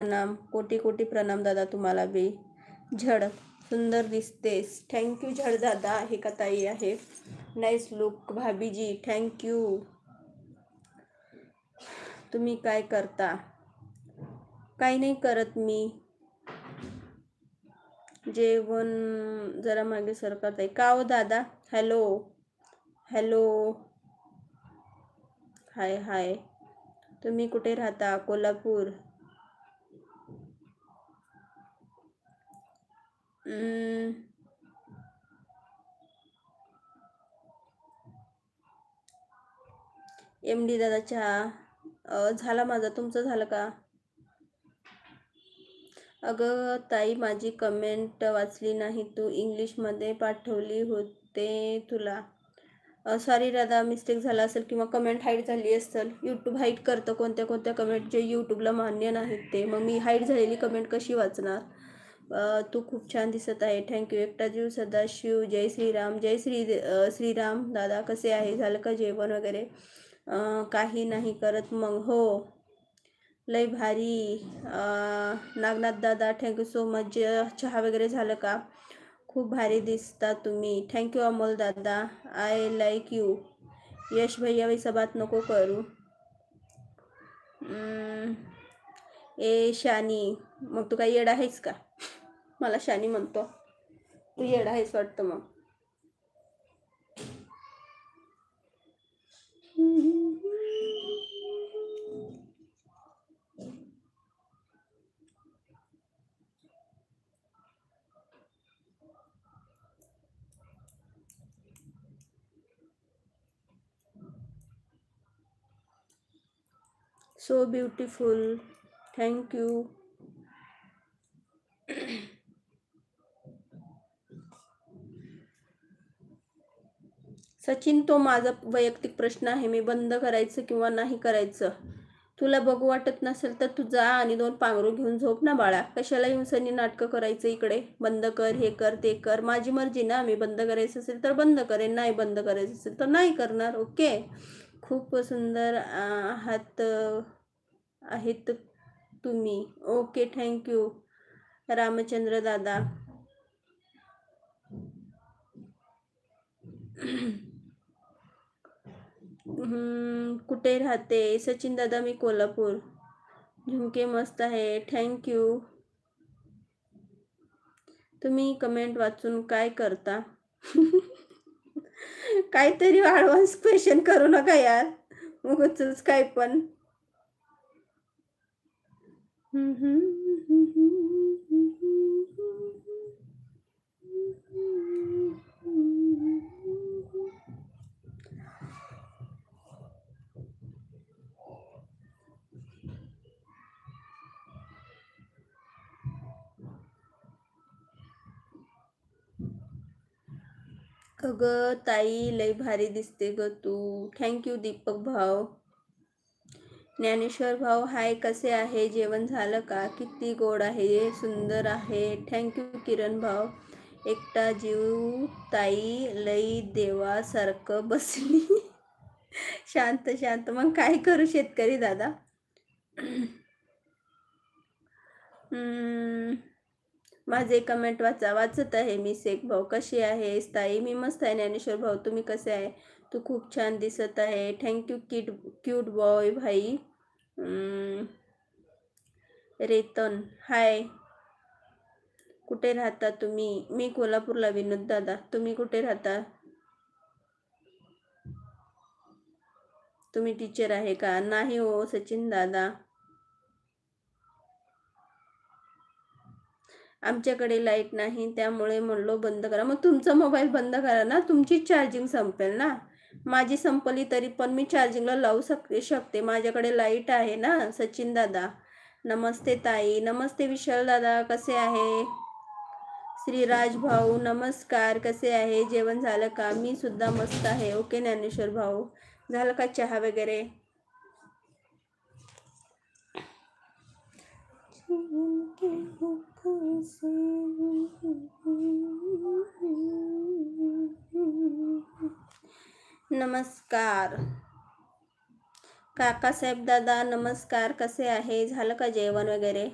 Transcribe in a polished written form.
प्रणाम, कोटी कोटी प्रणाम दादा तुम्हाला बी. झड सुंदर दिसतेस. थँक्यू झड दादा. हे का ताई आहे. नाईस लुक भाभीजी. थँक्यू. तुम्ही काय करता? काही नाही करत मी. जेवण जरा मागे सरकत आहे का हो दादा? Hello hello. Hi hi. तुम्ही कुठे राहता? कोल्हापूर. MD दादा चहा झाला माझा. तुमचं झालं का? अगं ताई, माझी कमेंट वाचली नाही तू. इंग्लिशमध्ये पाठवली होते तुला. सॉरी दादा, मिस्टेक झाला असेल किंवा कमेंट हाईड झाली असेल. यूट्यूब हाईड करतं कोणत्या कोणत्या कमेंट जे यूट्यूबला मान्य नाहीत ते. मग मी हाईड झालेली कमेंट कशी वाचणार? तू खूप छान दिसत आहे. थँक्यू. एकटा जीव सदाशिव. जय श्रीराम. जय श्रीराम दादा. कसे आहे? झालं का जेवण वगैरे? काही नाही करत मग. हो लय भारी. नागनाथ दादा थँक्यू सो मच. चहा वगैरे झालं का? खूप भारी दिसता तुम्ही. थँक्यू अमोल दादा. I like you. यश भैया वैसा बात नको करू. ए शानी, मग तू काही येडा आहेस का? मला शानी म्हणतो. तू येडा आहेस वाटतं मग. So beautiful. थँक्यू. सचिन, तो माझा वैयक्तिक प्रश्न आहे. मी बंद करायचं किंवा नाही करायचं. तुला बघू वाटत नसेल तर तू जा आणि 2 पांघरू घेऊन झोप ना बाळा. कशाला हिंसनी नाटकं करायचं इकडे? बंद कर, हे कर, ते कर. माझी मर्जी ना. मी बंद करायचं असेल तर बंद करेन, नाही बंद करायचं असेल तर नाही करणार. ओके. खूप सुंदर आहेत तुम्ही. ओके थँक्यू रामचंद्र दादा. कुठे राहते? सचिन दादा, मी कोल्हापूर. झुमके मस्त आहे. थँक्यू. तुम्ही कमेंट वाचून काय करता? काहीतरी ॲडव्हान्स क्वेश्चन करू नका यार. उगाचच काय पण. ग ताई, लय भारी दिसते ग तू. थँक्यू दीपक भाऊ. ज्ञानेश्वर भाऊ हाय. कसे आहे? जेवण झालं का? किती गोड आहे, सुंदर आहे. थँक्यू किरण भाऊ. एकटा जीव ताई, लई देवासारखं बसली. शांत शांत. मग काय करू शेतकरी दादा? माझे कमेंट वाचत आहे मी. शेख भाऊ, कशी आहेस ताई? मी मस्त आहे. ज्ञानेश्वर भाऊ, तुम्ही कसे आहे? तू खूप छान दिसत आहे. थँक्यू क्यूट बॉय भाई. रेतन हाय. कुठे राहता तुम्ही? मी कोल्हापूरला. विनोद दादा, तुम्ही कुठे राहता? तुम्ही टीचर आहे का? नाही हो सचिन दादा, आमच्याकडे लाईट नाही, त्यामुळे म्हणलो बंद करा. मग तुमचा मोबाईल बंद करा ना. तुमची चार्जिंग संपेल ना. माझी संपली तरी पण मी चार्जिंगला लावू शकते. माझ्याकडे लाईट आहे ना. सचिन दादा नमस्ते ताई. नमस्ते विशाल दादा, कसे आहे? श्रीराज भाऊ नमस्कार. कसे आहे? जेवण झालं का? मी सुद्धा मस्त आहे. ओके ज्ञानेश्वर भाऊ, झालं का चहा वगैरे? नमस्कार काकासाहेब दादा, नमस्कार. कसे आहे? झालं का जेवण वगैरे?